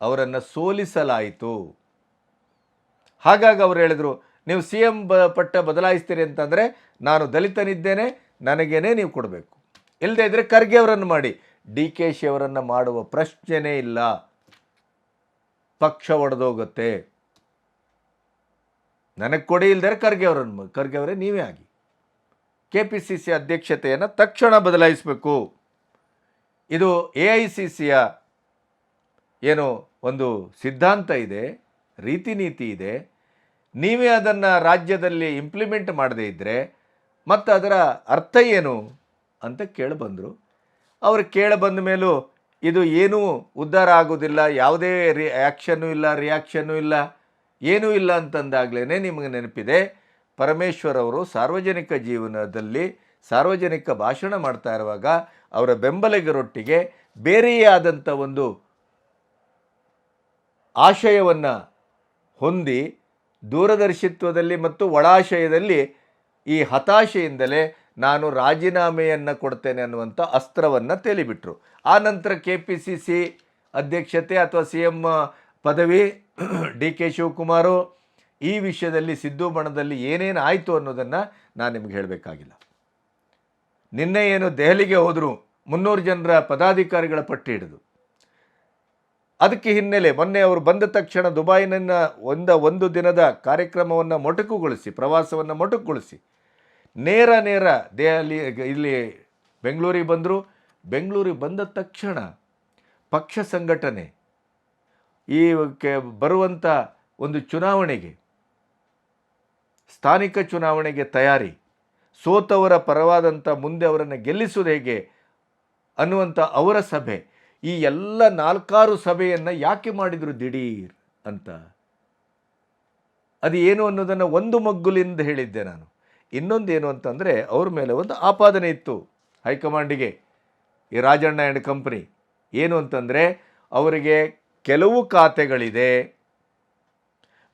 ಅವರನ್ನು ಸೋಲಿಸಲಾಯಿತು. ಹಾಗಾಗಿ ಅವರು ಹೇಳಿದರು, ನೀವು CM ಪಟ್ಟ ಬದಲಾಯಿಸ್ತೀರಿ ಅಂತಂದರೆ ನಾನು ದಲಿತನಿದ್ದೇನೆ, ನನಗೇನೆ ನೀವು ಕೊಡಬೇಕು, ಇಲ್ಲದೇ ಇದ್ದರೆ ಖರ್ಗೆ ಅವರನ್ನು ಮಾಡಿ. ಡಿ ಕೆ ಶಿ ಅವರನ್ನು ಮಾಡುವ ಪ್ರಶ್ನೆನೇ ಇಲ್ಲ ಪಕ್ಷ ಒಡೆದೋಗುತ್ತೆ. ನನಗೆ ಕೊಡಿ ಇಲ್ದರೆ ಖರ್ಗೆ ಅವರೇ ನೀವೇ ಆಗಿ. KPCC ಅಧ್ಯಕ್ಷತೆಯನ್ನು ತಕ್ಷಣ ಬದಲಾಯಿಸಬೇಕು. ಇದು AICCಯ ಏನು ಒಂದು ಸಿದ್ಧಾಂತ ಇದೆ, ರೀತಿ ನೀತಿ ಇದೆ. ನೀವೇ ಅದನ್ನು ರಾಜ್ಯದಲ್ಲಿ ಇಂಪ್ಲಿಮೆಂಟ್ ಮಾಡದೇ ಇದ್ದರೆ ಮತ್ತು ಅದರ ಅರ್ಥ ಏನು ಅಂತ ಕೇಳಿಬಂದರು. ಅವರು ಕೇಳಿಬಂದ ಮೇಲೂ ಇದು ಏನೂ ಉದ್ಧಾರ ಆಗೋದಿಲ್ಲ, ಯಾವುದೇ ಆ್ಯಕ್ಷನ್ನು ಇಲ್ಲ, ರಿಯಾಕ್ಷನ್ನು ಇಲ್ಲ, ಏನೂ ಇಲ್ಲ ಅಂತಂದಾಗಲೇ ನಿಮಗೆ ನೆನಪಿದೆ ಪರಮೇಶ್ವರ್ ಅವರು ಸಾರ್ವಜನಿಕ ಜೀವನದಲ್ಲಿ ಸಾರ್ವಜನಿಕ ಭಾಷಣ ಮಾಡ್ತಾ ಇರುವಾಗ ಅವರ ಬೆಂಬಲಿಗರೊಟ್ಟಿಗೆ ಬೇರೆಯೇ ಆದಂಥ ಒಂದು ಆಶಯವನ್ನು ಹೊಂದಿ ದೂರದರ್ಶಿತ್ವದಲ್ಲಿ ಮತ್ತು ಒಳಾಶಯದಲ್ಲಿ ಈ ಹತಾಶೆಯಿಂದಲೇ ನಾನು ರಾಜೀನಾಮೆಯನ್ನು ಕೊಡ್ತೇನೆ ಅನ್ನುವಂಥ ಅಸ್ತ್ರವನ್ನು ತೇಲಿಬಿಟ್ರು. ಆ ನಂತರ KPCC ಅಧ್ಯಕ್ಷತೆ ಅಥವಾ CM ಪದವಿ DK ಶಿವಕುಮಾರು ಈ ವಿಷಯದಲ್ಲಿ ಸಿದ್ದು ಬಣದಲ್ಲಿ ಏನೇನು ಆಯಿತು ಅನ್ನೋದನ್ನು ನಾನು ನಿಮ್ಗೆ ಹೇಳಬೇಕಾಗಿಲ್ಲ. ನಿನ್ನೆ ಏನು ದೆಹಲಿಗೆ ಹೋದರು 300 ಜನರ ಪದಾಧಿಕಾರಿಗಳ ಪಟ್ಟಿ ಹಿಡಿದು, ಅದಕ್ಕೆ ಹಿನ್ನೆಲೆ ಮೊನ್ನೆ ಅವರು ಬಂದ ತಕ್ಷಣ ದುಬೈನ ಒಂದು ದಿನದ ಕಾರ್ಯಕ್ರಮವನ್ನು ಮೊಟಕುಗೊಳಿಸಿ, ಪ್ರವಾಸವನ್ನು ಮೊಟಕುಗೊಳಿಸಿ ನೇರ ದೆಹಲಿ ಇಲ್ಲಿ ಬೆಂಗಳೂರಿಗೆ ಬಂದರು. ಬೆಂಗಳೂರಿಗೆ ಬಂದ ತಕ್ಷಣ ಪಕ್ಷ ಸಂಘಟನೆ, ಈ ಬರುವಂಥ ಒಂದು ಚುನಾವಣೆಗೆ, ಸ್ಥಾನಿಕ ಚುನಾವಣೆಗೆ ತಯಾರಿ, ಸೋತವರ ಪರವಾದಂಥ ಮುಂದೆ ಅವರನ್ನು ಗೆಲ್ಲಿಸುವುದು ಹೇಗೆ ಅನ್ನುವಂಥ ಅವರ ಸಭೆ, ಈ ಎಲ್ಲ 4-6 ಸಭೆಯನ್ನು ಯಾಕೆ ಮಾಡಿದರು ದಿಢೀರ್ ಅಂತ, ಅದು ಏನು ಅನ್ನೋದನ್ನು ಒಂದು ಮಗ್ಗುಲಿಂದ ಹೇಳಿದ್ದೆ ನಾನು. ಇನ್ನೊಂದೇನು ಅಂತಂದರೆ ಅವ್ರ ಮೇಲೆ ಒಂದು ಆಪಾದನೆ ಇತ್ತು ಹೈಕಮಾಂಡಿಗೆ, ಈ ರಾಜಣ್ಣ ಆ್ಯಂಡ್ ಕಂಪ್ನಿ. ಏನು ಅಂತಂದರೆ ಅವರಿಗೆ ಕೆಲವು ಖಾತೆಗಳಿದೆ,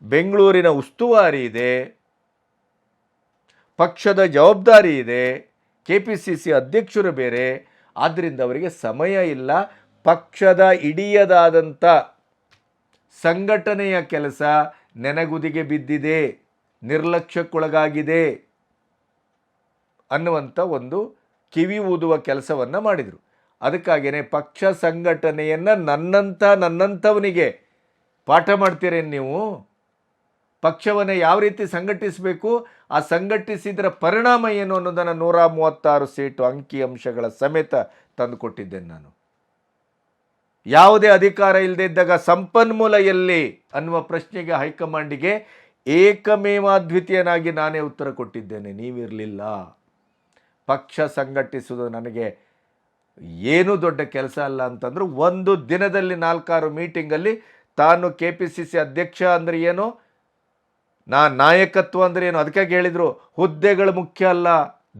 ಬೆಂಗಳೂರಿನ ಉಸ್ತುವಾರಿ ಇದೆ, ಪಕ್ಷದ ಜವಾಬ್ದಾರಿ ಇದೆ, KPCC ಅಧ್ಯಕ್ಷರು ಬೇರೆ, ಆದ್ದರಿಂದ ಅವರಿಗೆ ಸಮಯ ಇಲ್ಲ, ಪಕ್ಷದ ಇಡಿಯದಾದಂಥ ಸಂಘಟನೆಯ ಕೆಲಸ ನೆನಗುದಿಗೆ ಬಿದ್ದಿದೆ, ನಿರ್ಲಕ್ಷ್ಯಕ್ಕೊಳಗಾಗಿದೆ ಅನ್ನುವಂಥ ಒಂದು ಕಿವಿ ಊದುವ ಕೆಲಸವನ್ನು ಮಾಡಿದರು. ಅದಕ್ಕಾಗಿಯೇ ಪಕ್ಷ ಸಂಘಟನೆಯನ್ನು ನನ್ನಂಥವನಿಗೆ ಪಾಠ ಮಾಡ್ತೀರೇನು ನೀವು? ಪಕ್ಷವನ್ನು ಯಾವ ರೀತಿ ಸಂಘಟಿಸಬೇಕು, ಆ ಸಂಘಟಿಸಿದರ ಪರಿಣಾಮ ಏನು ಅನ್ನೋದನ್ನು 136 ಸೀಟು ಅಂಕಿ ಅಂಶಗಳ ಸಮೇತ ತಂದುಕೊಟ್ಟಿದ್ದೇನೆ ನಾನು. ಯಾವುದೇ ಅಧಿಕಾರ ಇಲ್ಲದೆ ಇದ್ದಾಗ ಸಂಪನ್ಮೂಲ ಎಲ್ಲಿ ಅನ್ನುವ ಪ್ರಶ್ನೆಗೆ ಹೈಕಮಾಂಡಿಗೆ ಏಕಮೇವಾದ್ವಿತೀಯನಾಗಿ ನಾನೇ ಉತ್ತರ ಕೊಟ್ಟಿದ್ದೇನೆ, ನೀವಿರಲಿಲ್ಲ. ಪಕ್ಷ ಸಂಘಟಿಸುವುದು ನನಗೆ ಏನೂ ದೊಡ್ಡ ಕೆಲಸ ಅಲ್ಲ ಅಂತಂದ್ರು ಒಂದು ದಿನದಲ್ಲಿ 4-6 ಮೀಟಿಂಗಲ್ಲಿ ತಾನು KPCC ಅಧ್ಯಕ್ಷ ಅಂದರೆ ಏನು, ನಾಯಕತ್ವ ಅಂದರೆ ಏನು, ಅದಕ್ಕಾಗಿ ಹೇಳಿದರು ಹುದ್ದೆಗಳು ಮುಖ್ಯ ಅಲ್ಲ,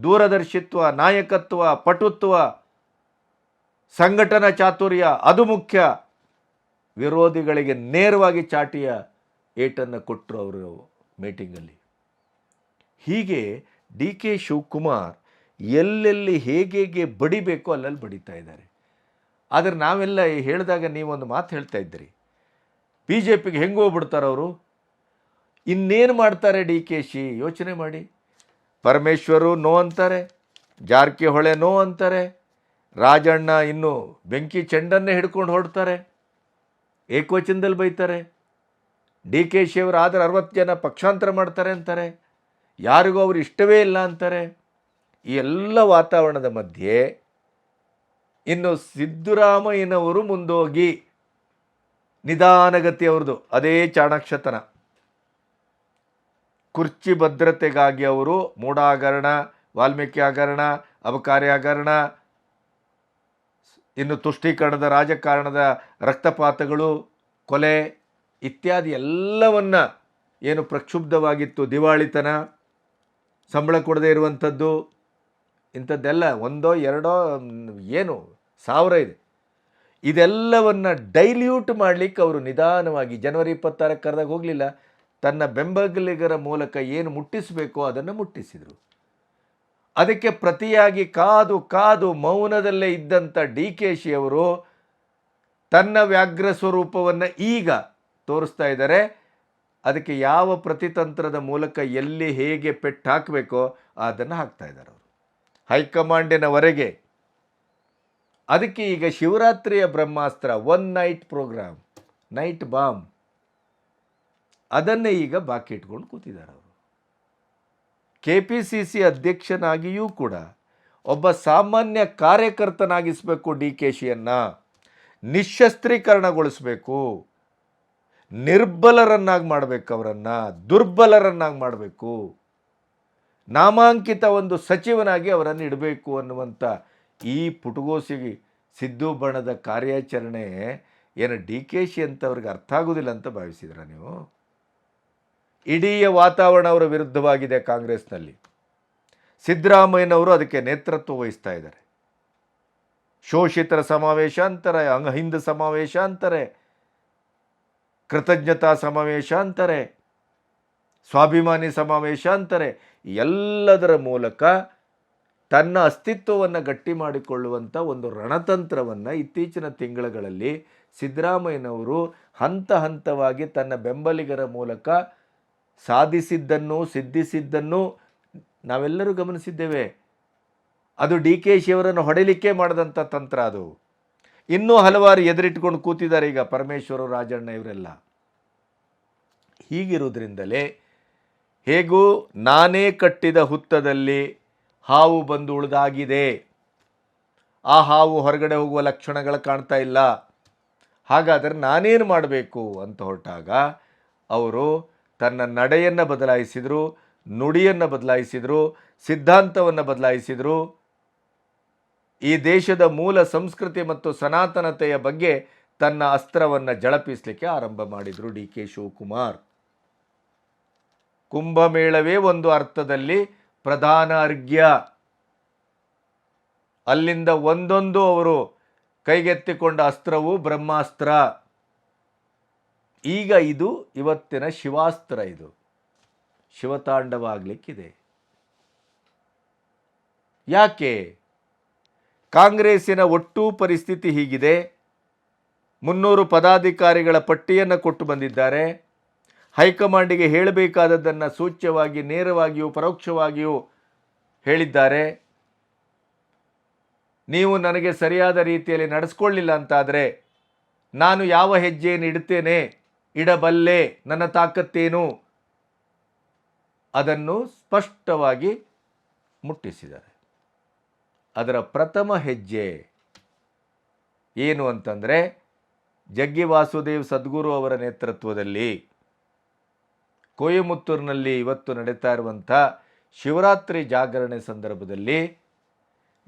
ದೂರದರ್ಶಿತ್ವ, ನಾಯಕತ್ವ, ಪಟುತ್ವ, ಸಂಘಟನಾ ಚಾತುರ್ಯ ಅದು ಮುಖ್ಯ. ವಿರೋಧಿಗಳಿಗೆ ನೇರವಾಗಿ ಚಾಟಿಯ ಏಟನ್ನು ಕೊಟ್ಟರು ಅವರು ಮೀಟಿಂಗಲ್ಲಿ. ಹೀಗೆ DK ಶಿವಕುಮಾರ್ ಎಲ್ಲೆಲ್ಲಿ ಹೇಗೆ ಬಡಿಬೇಕೋ ಅಲ್ಲಲ್ಲಿ ಬಡಿತಾ ಇದ್ದಾರೆ. ಆದರೆ ನಾವೆಲ್ಲ ಹೇಳಿದಾಗ ನೀವೊಂದು ಮಾತು ಹೇಳ್ತಾ ಇದ್ದೀರಿ, BJPಗೆ ಹೆಂಗೆ ಹೋಗ್ಬಿಡ್ತಾರೆ ಅವರು, ಇನ್ನೇನು ಮಾಡ್ತಾರೆ DKಶಿ, ಯೋಚನೆ ಮಾಡಿ. ಪರಮೇಶ್ವರು ನೋ ಅಂತಾರೆ, ಜಾರಕಿಹೊಳಿ ನೋ ಅಂತಾರೆ, ರಾಜಣ್ಣ ಇನ್ನು ಬೆಂಕಿ ಚೆಂಡನ್ನೇ ಹಿಡ್ಕೊಂಡು ಹೊರಡ್ತಾರೆ, ಏಕವಚನದಲ್ಲಿ ಬೈತಾರೆ. DKಶಿ ಅವರು ಆದರೆ 60 ಜನ ಪಕ್ಷಾಂತರ ಮಾಡ್ತಾರೆ ಅಂತಾರೆ, ಯಾರಿಗೂ ಅವರು ಇಷ್ಟವೇ ಇಲ್ಲ ಅಂತಾರೆ. ಈ ಎಲ್ಲ ವಾತಾವರಣದ ಮಧ್ಯೆ ಇನ್ನು ಸಿದ್ದರಾಮಯ್ಯನವರು ಮುಂದೋಗಿ ನಿಧಾನಗತಿ ಅವ್ರದ್ದು ಅದೇ ಚಾಣಾಕ್ಷತನ, ಕುರ್ಚಿ ಭದ್ರತೆಗಾಗಿ ಅವರು ಮೂಢ ಹಗರಣ, ವಾಲ್ಮೀಕಿ ಹಗರಣ, ಅಬಕಾರಿ ಹಗರಣ, ಇನ್ನು ತುಷ್ಟೀಕರಣದ ರಾಜಕಾರಣದ ರಕ್ತಪಾತಗಳು, ಕೊಲೆ ಇತ್ಯಾದಿ ಎಲ್ಲವನ್ನ ಏನು ಪ್ರಕ್ಷುಬ್ಧವಾಗಿತ್ತು, ದಿವಾಳಿತನ, ಸಂಬಳ ಕೊಡದೇ ಇರುವಂಥದ್ದು, ಇಂಥದ್ದೆಲ್ಲ 1-2 ಏನು 1000 ಇದೆ. ಇದೆಲ್ಲವನ್ನು ಡೈಲ್ಯೂಟ್ ಮಾಡಲಿಕ್ಕೆ ಅವರು ನಿಧಾನವಾಗಿ ಜನವರಿ 26 ಕರೆದಾಗ ಹೋಗಲಿಲ್ಲ, ತನ್ನ ಬೆಂಬಲಿಗರ ಮೂಲಕ ಏನು ಮುಟ್ಟಿಸಬೇಕೋ ಅದನ್ನು ಮುಟ್ಟಿಸಿದರು. ಅದಕ್ಕೆ ಪ್ರತಿಯಾಗಿ ಕಾದು ಮೌನದಲ್ಲೇ ಇದ್ದಂಥ DKಶಿ ಅವರು ತನ್ನ ವ್ಯಾಘ್ರ ಸ್ವರೂಪವನ್ನು ಈಗ ತೋರಿಸ್ತಾ ಇದ್ದಾರೆ. ಅದಕ್ಕೆ ಯಾವ ಪ್ರತಿತಂತ್ರದ ಮೂಲಕ ಎಲ್ಲಿ ಹೇಗೆ ಪೆಟ್ಟು ಹಾಕಬೇಕೋ ಅದನ್ನು ಹಾಕ್ತಾ ಇದ್ದಾರೆ ಅವರು ಹೈಕಮಾಂಡಿನವರೆಗೆ. ಅದಕ್ಕೆ ಈಗ ಶಿವರಾತ್ರಿಯ ಬ್ರಹ್ಮಾಸ್ತ್ರ, 1 ನೈಟ್ ಪ್ರೋಗ್ರಾಮ್, ನೈಟ್ ಬಾಂಬ್ ಅದನ್ನೇ ಈಗ ಬಾಕಿ ಇಟ್ಕೊಂಡು ಕೂತಿದ್ದಾರೆ ಅವರು. KPCC ಅಧ್ಯಕ್ಷನಾಗಿಯೂ ಕೂಡ ಒಬ್ಬ ಸಾಮಾನ್ಯ ಕಾರ್ಯಕರ್ತನಾಗಿಸಬೇಕು ಡಿ ಕೆ ಶಿಯನ್ನು, ನಿಶಸ್ತ್ರೀಕರಣಗೊಳಿಸಬೇಕು, ನಿರ್ಬಲರನ್ನಾಗಿ ಮಾಡಬೇಕು, ಅವರನ್ನು ದುರ್ಬಲರನ್ನಾಗಿ ಮಾಡಬೇಕು, ನಾಮಾಂಕಿತ ಒಂದು ಸಚಿವನಾಗಿ ಅವರನ್ನು ಇಡಬೇಕು ಅನ್ನುವಂಥ ಈ ಪುಟಗೋಸಿಗೆ ಸಿದ್ದು ಬಣದ ಕಾರ್ಯಾಚರಣೆ ಏನು ಡಿ ಕೆ ಶಿ ಅಂತವ್ರಿಗೆ ಅರ್ಥ ಆಗೋದಿಲ್ಲ ಅಂತ ಭಾವಿಸಿದ್ರ ನೀವು? ಇಡೀ ವಾತಾವರಣ ಅವರ ವಿರುದ್ಧವಾಗಿದೆ ಕಾಂಗ್ರೆಸ್ನಲ್ಲಿ. ಸಿದ್ದರಾಮಯ್ಯನವರು ಅದಕ್ಕೆ ನೇತೃತ್ವ ವಹಿಸ್ತಾ ಇದ್ದಾರೆ. ಶೋಷಿತರ ಸಮಾವೇಶ ಅಂತಾರೆ, ಹಿಂದ್ ಸಮಾವೇಶ ಅಂತಾರೆ, ಕೃತಜ್ಞತಾ ಸಮಾವೇಶ ಅಂತಾರೆ, ಸ್ವಾಭಿಮಾನಿ ಸಮಾವೇಶ ಅಂತಾರೆ. ಎಲ್ಲದರ ಮೂಲಕ ತನ್ನ ಅಸ್ತಿತ್ವವನ್ನು ಗಟ್ಟಿ ಮಾಡಿಕೊಳ್ಳುವಂಥ ಒಂದು ರಣತಂತ್ರವನ್ನು ಇತ್ತೀಚಿನ ತಿಂಗಳುಗಳಲ್ಲಿ ಸಿದ್ದರಾಮಯ್ಯನವರು ಹಂತ ಹಂತವಾಗಿ ತನ್ನ ಬೆಂಬಲಿಗರ ಮೂಲಕ ಸಿದ್ಧಿಸಿದ್ದನ್ನು ನಾವೆಲ್ಲರೂ ಗಮನಿಸಿದ್ದೇವೆ. ಅದು ಡಿ ಕೆ ಶಿಯವರನ್ನು ಹೊಡೆಯಲಿಕ್ಕೆ ಮಾಡಿದಂಥ ತಂತ್ರ ಅದು. ಇನ್ನೂ ಹಲವಾರು ಎದುರಿಟ್ಕೊಂಡು ಕೂತಿದ್ದಾರೆ ಈಗ ಪರಮೇಶ್ವರು, ರಾಜಣ್ಣ ಇವರೆಲ್ಲ. ಹೀಗಿರುವುದರಿಂದಲೇ ಹೇಗೂ ನಾನೇ ಕಟ್ಟಿದ ಹುತ್ತದಲ್ಲಿ ಹಾವು ಬಂದು ಉಳಿದಾಗಿದೆ, ಆ ಹಾವು ಹೊರಗಡೆ ಹೋಗುವ ಲಕ್ಷಣಗಳು ಕಾಣ್ತಾ ಇಲ್ಲ, ಹಾಗಾದರೆ ನಾನೇನು ಮಾಡಬೇಕು ಅಂತ ಹೊರಟಾಗ ಅವರು ತನ್ನ ನಡೆಯನ್ನು ಬದಲಾಯಿಸಿದರು, ನುಡಿಯನ್ನು ಬದಲಾಯಿಸಿದರು, ಸಿದ್ಧಾಂತವನ್ನು ಬದಲಾಯಿಸಿದರು. ಈ ದೇಶದ ಮೂಲ ಸಂಸ್ಕೃತಿ ಮತ್ತು ಸನಾತನತೆಯ ಬಗ್ಗೆ ತನ್ನ ಅಸ್ತ್ರವನ್ನು ಜಳಪಿಸಲಿಕ್ಕೆ ಆರಂಭ ಮಾಡಿದರು ಡಿ ಕೆ ಶಿವಕುಮಾರ್. ಕುಂಭಮೇಳವೇ ಒಂದು ಅರ್ಥದಲ್ಲಿ ಪ್ರಧಾನ ಅರ್ಘ್ಯ. ಅಲ್ಲಿಂದ ಒಂದೊಂದು ಅವರು ಕೈಗೆತ್ತಿಕೊಂಡ ಅಸ್ತ್ರವು ಬ್ರಹ್ಮಾಸ್ತ್ರ. ಈಗ ಇದು ಇವತ್ತಿನ ಶಿವಾಸ್ತ್ರ, ಇದು ಶಿವತಾಂಡವ ಆಗಲಿಕ್ಕಿದೆ. ಯಾಕೆ? ಕಾಂಗ್ರೆಸ್ಸಿನ ಒಟ್ಟು ಪರಿಸ್ಥಿತಿ ಹೀಗಿದೆ. 300 ಪದಾಧಿಕಾರಿಗಳ ಪಟ್ಟಿಯನ್ನು ಕೊಟ್ಟು ಬಂದಿದ್ದಾರೆ. ಹೈಕಮಾಂಡಿಗೆ ಹೇಳಬೇಕಾದದ್ದನ್ನು ಸೂಚ್ಯವಾಗಿ, ನೇರವಾಗಿಯೂ ಪರೋಕ್ಷವಾಗಿಯೂ ಹೇಳಿದ್ದಾರೆ. ನೀವು ನನಗೆ ಸರಿಯಾದ ರೀತಿಯಲ್ಲಿ ನಡೆಸ್ಕೊಳ್ಳಿಲ್ಲ ಅಂತಾದರೆ ನಾನು ಯಾವ ಹೆಜ್ಜೆಯನ್ನು ಇಡ್ತೇನೆ, ಇಡಬಲ್ಲೆ, ನನ್ನ ತಾಕತ್ತೇನು, ಅದನ್ನು ಸ್ಪಷ್ಟವಾಗಿ ಮುಟ್ಟಿಸಿದ್ದಾರೆ. ಅದರ ಪ್ರಥಮ ಹೆಜ್ಜೆ ಏನು ಅಂತಂದರೆ, ಜಗ್ಗಿ ವಾಸುದೇವ್ ಸದ್ಗುರು ಅವರ ನೇತೃತ್ವದಲ್ಲಿ ಕೊಯಮತ್ತೂರಿನಲ್ಲಿ ಇವತ್ತು ನಡೀತಾ ಇರುವಂಥ ಶಿವರಾತ್ರಿ ಜಾಗರಣೆ ಸಂದರ್ಭದಲ್ಲಿ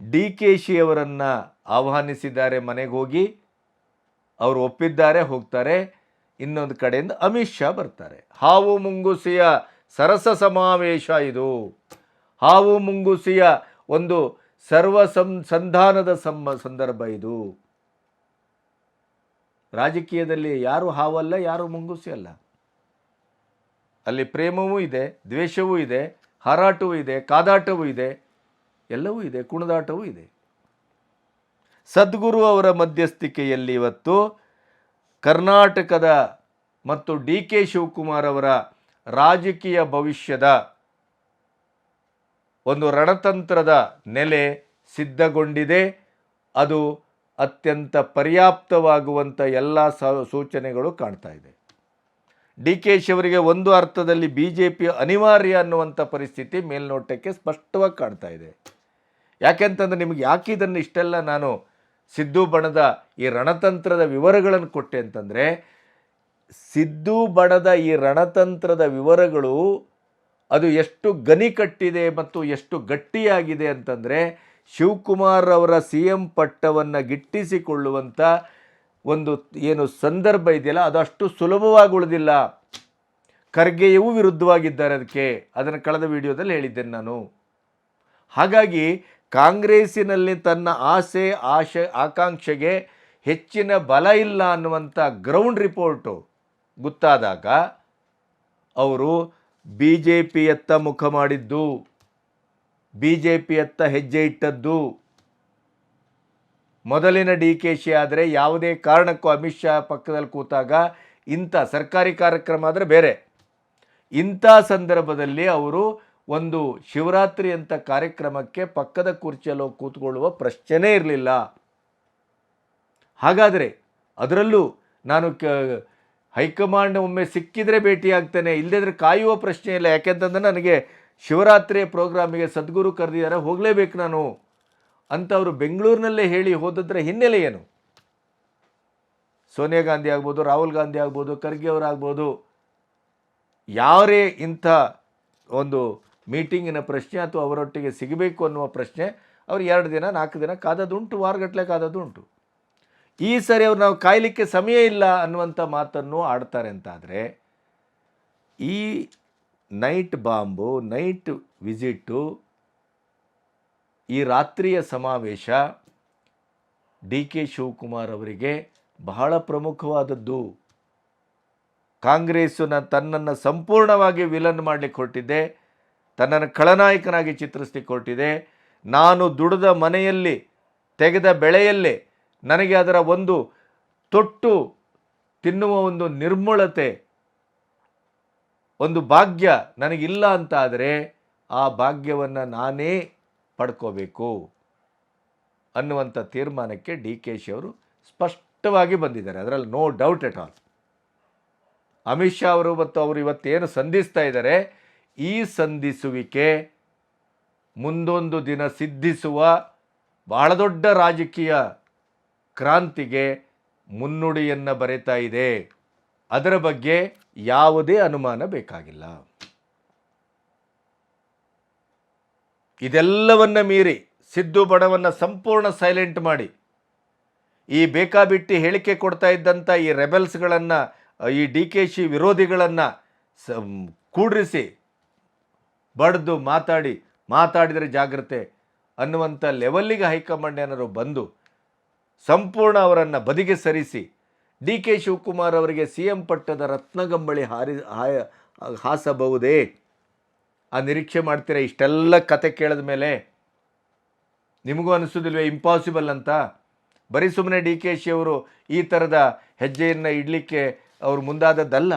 ಡಿ ಕೆ ಶಿ ಅವರನ್ನು ಆಹ್ವಾನಿಸಿದ್ದಾರೆ. ಮನೆಗೆ ಹೋಗಿ ಅವರು ಒಪ್ಪಿದ್ದಾರೆ, ಹೋಗ್ತಾರೆ. ಇನ್ನೊಂದು ಕಡೆಯಿಂದ ಅಮಿತ್ ಶಾ ಬರ್ತಾರೆ. ಹಾವು ಮುಂಗುಸಿಯ ಸರಸ ಸಮಾವೇಶ ಇದು. ಹಾವು ಮುಂಗುಸಿಯ ಒಂದು ಸಂಧಾನದ ಸಂದರ್ಭ ಇದು. ರಾಜಕೀಯದಲ್ಲಿ ಯಾರು ಹಾವಲ್ಲ, ಯಾರು ಮುಂಗುಸಿ ಅಲ್ಲ. ಅಲ್ಲಿ ಪ್ರೇಮವೂ ಇದೆ, ದ್ವೇಷವೂ ಇದೆ, ಹಾರಾಟವೂ ಇದೆ, ಕಾದಾಟವೂ ಇದೆ, ಎಲ್ಲವೂ ಇದೆ, ಕುಣಿದಾಟವೂ ಇದೆ. ಸದ್ಗುರು ಅವರ ಮಧ್ಯಸ್ಥಿಕೆಯಲ್ಲಿ ಇವತ್ತು ಕರ್ನಾಟಕದ ಮತ್ತು ಡಿ ಕೆ ಶಿವಕುಮಾರ್ ಅವರ ರಾಜಕೀಯ ಭವಿಷ್ಯದ ಒಂದು ರಣತಂತ್ರದ ನೆಲೆ ಸಿದ್ಧಗೊಂಡಿದೆ. ಅದು ಅತ್ಯಂತ ಪರ್ಯಾಪ್ತವಾಗುವಂಥ ಎಲ್ಲ ಸೂಚನೆಗಳು ಕಾಣ್ತಾ ಇದೆ. ಡಿ ಕೆ ಶಿ ಅವರಿಗೆ ಒಂದು ಅರ್ಥದಲ್ಲಿ BJP ಅನಿವಾರ್ಯ ಅನ್ನುವಂಥ ಪರಿಸ್ಥಿತಿ ಮೇಲ್ನೋಟಕ್ಕೆ ಸ್ಪಷ್ಟವಾಗಿ ಕಾಣ್ತಾ ಇದೆ. ಯಾಕೆಂತಂದರೆ ನಿಮಗೆ ಯಾಕೆ ಇದನ್ನು ಇಷ್ಟೆಲ್ಲ ನಾನು ಸಿದ್ದು ಬಣದ ಈ ರಣತಂತ್ರದ ವಿವರಗಳನ್ನು ಕೊಟ್ಟೆ ಅಂತಂದರೆ, ಸಿದ್ದು ಬಣದ ಈ ರಣತಂತ್ರದ ವಿವರಗಳು ಅದು ಎಷ್ಟು ಗನಿ ಕಟ್ಟಿದೆ ಮತ್ತು ಎಷ್ಟು ಗಟ್ಟಿಯಾಗಿದೆ ಅಂತಂದರೆ, ಶಿವಕುಮಾರ್ ಅವರ CM ಪಟ್ಟವನ್ನು ಗಿಟ್ಟಿಸಿಕೊಳ್ಳುವಂಥ ಒಂದು ಏನು ಸಂದರ್ಭ ಇದೆಯಲ್ಲ, ಅದು ಅಷ್ಟು ಸುಲಭವಾಗಿ ಉಳಿದಿಲ್ಲ. ಖರ್ಗೆಯೂ ವಿರುದ್ಧವಾಗಿದ್ದಾರೆ ಅದಕ್ಕೆ. ಅದನ್ನು ಕಳೆದ ವಿಡಿಯೋದಲ್ಲಿ ಹೇಳಿದ್ದೇನೆ ನಾನು. ಹಾಗಾಗಿ ಕಾಂಗ್ರೆಸ್ಸಿನಲ್ಲಿ ತನ್ನ ಆಕಾಂಕ್ಷೆಗೆ ಹೆಚ್ಚಿನ ಬಲ ಇಲ್ಲ ಅನ್ನುವಂಥ ಗ್ರೌಂಡ್ ರಿಪೋರ್ಟು ಗೊತ್ತಾದಾಗ ಅವರು BJPಯತ್ತ ಮುಖ ಮಾಡಿದ್ದು, BJPಯತ್ತ ಹೆಜ್ಜೆ ಇಟ್ಟದ್ದು. ಮೊದಲಿನ ಡಿ ಕೆ ಶಿ ಆದರೆ ಯಾವುದೇ ಕಾರಣಕ್ಕೂ ಅಮಿತ್ ಶಾ ಪಕ್ಕದಲ್ಲಿ ಕೂತಾಗ ಇಂಥ ಸರ್ಕಾರಿ ಕಾರ್ಯಕ್ರಮ ಆದರೆ ಬೇರೆ, ಇಂಥ ಸಂದರ್ಭದಲ್ಲಿ ಅವರು ಒಂದು ಶಿವರಾತ್ರಿ ಅಂತ ಕಾರ್ಯಕ್ರಮಕ್ಕೆ ಪಕ್ಕದ ಕುರ್ಚಿಯಲ್ಲಿ ಕೂತ್ಕೊಳ್ಳುವ ಪ್ರಶ್ನೆ ಇರಲಿಲ್ಲ. ಹಾಗಾದರೆ ಅದರಲ್ಲೂ ನಾನು ಹೈಕಮಾಂಡ್ ಒಮ್ಮೆ ಸಿಕ್ಕಿದರೆ ಭೇಟಿಯಾಗ್ತಾನೆ, ಇಲ್ಲದಿದ್ರೆ ಕಾಯುವ ಪ್ರಶ್ನೆ ಇಲ್ಲ. ಯಾಕೆಂತಂದ್ರೆ ನನಗೆ ಶಿವರಾತ್ರಿಯ ಪ್ರೋಗ್ರಾಮಿಗೆ ಸದ್ಗುರು ಕರೆದಿದ್ದಾರೆ, ಹೋಗಲೇಬೇಕು ನಾನು ಅಂತ ಅವರು ಬೆಂಗಳೂರಿನಲ್ಲೇ ಹೇಳಿ ಹೋದದ್ರ ಹಿನ್ನೆಲೆ ಏನು? ಸೋನಿಯಾ ಗಾಂಧಿ ಆಗ್ಬೋದು, ರಾಹುಲ್ ಗಾಂಧಿ ಆಗ್ಬೋದು, ಖರ್ಗೆ ಅವರಾಗ್ಬೋದು, ಯಾರೇ ಇಂಥ ಒಂದು ಮೀಟಿಂಗಿನ ಪ್ರಶ್ನೆ ಅಥವಾ ಅವರೊಟ್ಟಿಗೆ ಸಿಗಬೇಕು ಅನ್ನುವ ಪ್ರಶ್ನೆ ಅವ್ರು 2 ದಿನ 4 ದಿನ ಕಾದದುಂಟು, ವಾರಗಟ್ಟಲೆ ಕಾದದುಂಟು. ಈ ಸರಿ ಅವ್ರು ನಾವು ಕಾಯಲಿಕ್ಕೆ ಸಮಯ ಇಲ್ಲ ಅನ್ನುವಂಥ ಮಾತನ್ನು ಆಡ್ತಾರೆ ಅಂತಾದರೆ, ಈ ನೈಟ್ ಬಾಂಬು, ನೈಟ್ ವಿಸಿಟ್ಟು, ಈ ರಾತ್ರಿಯ ಸಮಾವೇಶ ಡಿ ಕೆ ಶಿವಕುಮಾರ್ ಅವರಿಗೆ ಬಹಳ ಪ್ರಮುಖವಾದದ್ದು. ಕಾಂಗ್ರೆಸ್ಸು ತನ್ನನ್ನು ಸಂಪೂರ್ಣವಾಗಿ ವಿಲನ್ ಮಾಡಲಿಕ್ಕೆ ಹೊರಟಿದೆ, ತನ್ನನ್ನು ಖಳನಾಯಕನಾಗಿ ಚಿತ್ರಿಸಲಿಕ್ಕೆ ಹೊರಟಿದೆ. ನಾನು ದುಡಿದ ಮನೆಯಲ್ಲಿ ತೆಗೆದ ಬೆಳೆಯಲ್ಲೇ ನನಗೆ ಅದರ ಒಂದು ತೊಟ್ಟು ತಿನ್ನುವ ಒಂದು ನಿರ್ಮೂಲತೆ, ಒಂದು ಭಾಗ್ಯ ನನಗಿಲ್ಲ ಅಂತ ಆದರೆ ಆ ಭಾಗ್ಯವನ್ನು ನಾನೇ ಪಡ್ಕೋಬೇಕು ಅನ್ನುವಂಥ ತೀರ್ಮಾನಕ್ಕೆ ಡಿ ಕೆ ಶಿ ಅವರು ಸ್ಪಷ್ಟವಾಗಿ ಬಂದಿದ್ದಾರೆ. ಅದರಲ್ಲಿ no doubt at all. Amit Shah ಅವರು ಮತ್ತು ಅವರು ಇವತ್ತೇನು ಸಂಧಿಸ್ತಾ ಇದ್ದಾರೆ, ಈ ಸಂಧಿಸುವಿಕೆ ಮುಂದೊಂದು ದಿನ ಸಿದ್ಧಿಸುವ ಬಹಳ ದೊಡ್ಡ ರಾಜಕೀಯ ಕ್ರಾಂತಿಗೆ ಮುನ್ನುಡಿಯನ್ನು ಬರೆತಾ ಇದೆ. ಅದರ ಬಗ್ಗೆ ಯಾವುದೇ ಅನುಮಾನ ಬೇಕಾಗಿಲ್ಲ. ಇದೆಲ್ಲವನ್ನ ಮೀರಿ ಸಿದ್ದು ಬಣವನ್ನು ಸಂಪೂರ್ಣ ಸೈಲೆಂಟ್ ಮಾಡಿ, ಈ ಬೇಕಾಬಿಟ್ಟಿ ಹೇಳಿಕೆ ಕೊಡ್ತಾ ಇದ್ದಂಥ ಈ ರೆಬೆಲ್ಸ್ಗಳನ್ನು, ಈ ಡಿ ಕೆ ಶಿ ವಿರೋಧಿಗಳನ್ನು ಕೂಡ್ರಿಸಿ ಬಡ್ದು ಮಾತಾಡಿದರೆ ಜಾಗ್ರತೆ ಅನ್ನುವಂಥ ಲೆವೆಲ್ಲಿಗೆ ಹೈಕಮಾಂಡ್ ಏನಾರು ಬಂದು ಸಂಪೂರ್ಣ ಅವರನ್ನು ಬದಿಗೆ ಸರಿಸಿ ಡಿ ಕೆ ಶಿವಕುಮಾರ್ ಅವರಿಗೆ ಸಿ ಎಂ ಪಟ್ಟದ ರತ್ನಗಂಬಳಿ ಹಾಸಬಹುದೇ? ಆ ನಿರೀಕ್ಷೆ ಮಾಡ್ತೀರಾ? ಇಷ್ಟೆಲ್ಲ ಕತೆ ಕೇಳಿದ ಮೇಲೆ ನಿಮಗೂ ಅನಿಸೋದಿಲ್ವೇ ಇಂಪಾಸಿಬಲ್ ಅಂತ? ಬರೀ ಸುಮ್ಮನೆ ಡಿ ಕೆ ಶಿ ಅವರು ಈ ಥರದ ಹೆಜ್ಜೆಯನ್ನು ಇಡಲಿಕ್ಕೆ ಅವರು ಮುಂದಾದದ್ದಲ್ಲ.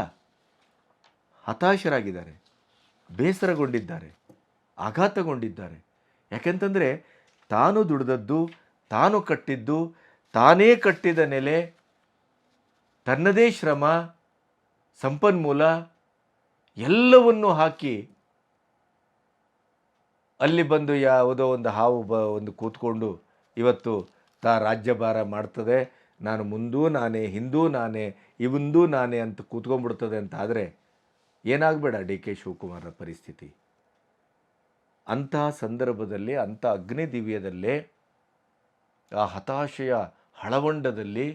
ಹತಾಶರಾಗಿದ್ದಾರೆ, ಬೇಸರಗೊಂಡಿದ್ದಾರೆ, ಆಘಾತಗೊಂಡಿದ್ದಾರೆ. ಯಾಕೆಂತಂದರೆ ತಾನು ದುಡಿದದ್ದು, ತಾನು ಕಟ್ಟಿದ್ದು, ತಾನೇ ಕಟ್ಟಿದ ನೆಲೆ, ತನ್ನದೇ ಶ್ರಮ, ಸಂಪನ್ಮೂಲ ಎಲ್ಲವನ್ನೂ ಹಾಕಿ ಅಲ್ಲಿ ಬಂದು ಯಾವುದೋ ಒಂದು ಹಾವು ಒಂದು ಕೂತ್ಕೊಂಡು ಇವತ್ತು ರಾಜ್ಯಭಾರ ಮಾಡ್ತದೆ, ನಾನು ಮುಂದೂ ನಾನೇ, ಹಿಂದೂ ನಾನೇ, ಇವಂದೂ ನಾನೇ ಅಂತ ಕೂತ್ಕೊಂಡ್ಬಿಡ್ತದೆ ಅಂತ ಆದರೆ ಏನಾಗಬೇಡ ಡಿ ಕೆ ಶಿವಕುಮಾರರ ಪರಿಸ್ಥಿತಿ. ಅಂತಹ ಸಂದರ್ಭದಲ್ಲಿ, ಅಂಥ ಅಗ್ನಿದಿವ್ಯದಲ್ಲೇ, ಆ ಹತಾಶೆಯ ಹಳವಂಡದಲ್ಲಿ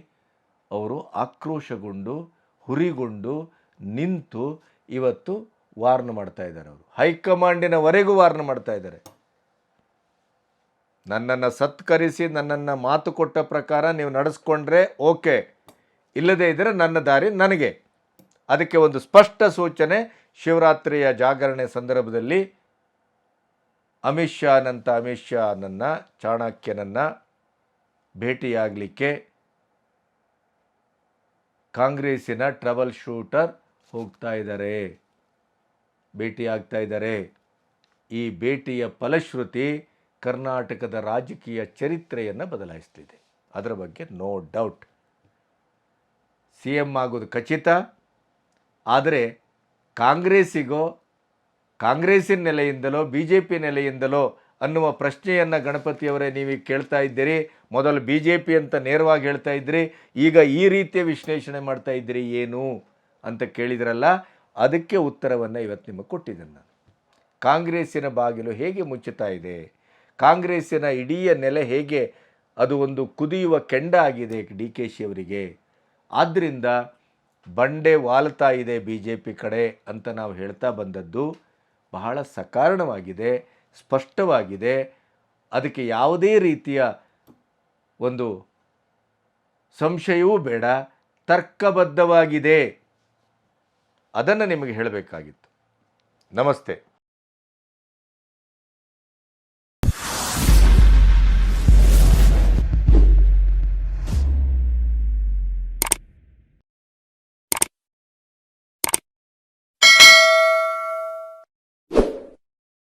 ಅವರು ಆಕ್ರೋಶಗೊಂಡು, ಹುರಿಗೊಂಡು ನಿಂತು ಇವತ್ತು ವಾರ್ನ್ ಮಾಡ್ತಾ ಇದ್ದಾರೆ. ಅವರು ಹೈಕಮಾಂಡಿನವರೆಗೂ ವಾರ್ನ್ ಮಾಡ್ತಾ ಇದ್ದಾರೆ. ನನ್ನನ್ನು ಸತ್ಕರಿಸಿ ನನ್ನನ್ನು ಮಾತು ಕೊಟ್ಟ ಪ್ರಕಾರ ನೀವು ನಡೆಸ್ಕೊಂಡ್ರೆ ಓಕೆ, ಇಲ್ಲದೇ ಇದ್ದರೆ ನನ್ನ ದಾರಿ ನನಗೆ. ಅದಕ್ಕೆ ಒಂದು ಸ್ಪಷ್ಟ ಸೂಚನೆ ಶಿವರಾತ್ರಿಯ ಜಾಗರಣೆ ಸಂದರ್ಭದಲ್ಲಿ ಅಮಿತ್ ಶಾನನ್ನು, ಚಾಣಕ್ಯನನ್ನು ಭೇಟಿಯಾಗಲಿಕ್ಕೆ ಕಾಂಗ್ರೆಸ್ಸಿನ ಟ್ರಬಲ್ ಶೂಟರ್ ಹೋಗ್ತಾ ಇದ್ದಾರೆ, ಭೇಟಿಯಾಗ್ತಾ ಇದ್ದಾರೆ. ಈ ಭೇಟಿಯ ಫಲಶ್ರುತಿ ಕರ್ನಾಟಕದ ರಾಜಕೀಯ ಚರಿತ್ರೆಯನ್ನು ಬದಲಾಯಿಸ್ತಿದೆ. ಅದರ ಬಗ್ಗೆ ನೋ ಡೌಟ್. ಸಿ ಎಂ ಆಗೋದು ಖಚಿತ. ಆದರೆ ಕಾಂಗ್ರೆಸ್ಸಿಗೋ, ಕಾಂಗ್ರೆಸ್ಸಿನ ನೆಲೆಯಿಂದಲೋ, ಬಿ ಜೆ ಪಿ ನೆಲೆಯಿಂದಲೋ ಅನ್ನುವ ಪ್ರಶ್ನೆಯನ್ನು ಗಣಪತಿಯವರೇ ನೀವು ಕೇಳ್ತಾ ಇದ್ದೀರಿ. ಮೊದಲು ಬಿ ಜೆ ಪಿ ಅಂತ ನೇರವಾಗಿ ಹೇಳ್ತಾ ಇದ್ರಿ, ಈಗ ಈ ರೀತಿಯ ವಿಶ್ಲೇಷಣೆ ಮಾಡ್ತಾ ಇದ್ದೀರಿ ಏನು ಅಂತ ಕೇಳಿದ್ರಲ್ಲ, ಅದಕ್ಕೆ ಉತ್ತರವನ್ನು ಇವತ್ತು ನಿಮಗೆ ಕೊಟ್ಟಿದ್ದೇನೆ ನಾನು. ಕಾಂಗ್ರೆಸ್ಸಿನ ಬಾಗಿಲು ಹೇಗೆ ಮುಚ್ಚುತ್ತಾ ಇದೆ, ಕಾಂಗ್ರೆಸ್ಸಿನ ಇಡೀ ನೆಲೆ ಹೇಗೆ ಅದು ಒಂದು ಕುದಿಯುವ ಕೆಂಡ ಆಗಿದೆ ಡಿ ಕೆ ಶಿ ಅವರಿಗೆ. ಆದ್ದರಿಂದ ಬಂಡೆ ವಾಲ್ತಾ ಇದೆ ಬಿ ಜೆ ಪಿ ಕಡೆ ಅಂತ ನಾವು ಹೇಳ್ತಾ ಬಂದದ್ದು ಬಹಳ ಸಕಾರಣವಾಗಿದೆ, ಸ್ಪಷ್ಟವಾಗಿದೆ. ಅದಕ್ಕೆ ಯಾವುದೇ ರೀತಿಯ ಒಂದು ಸಂಶಯವೂ ಬೇಡ, ತರ್ಕಬದ್ಧವಾಗಿದೆ. ಅದನ್ನು ನಿಮಗೆ ಹೇಳಬೇಕಾಗಿತ್ತು. ನಮಸ್ತೆ.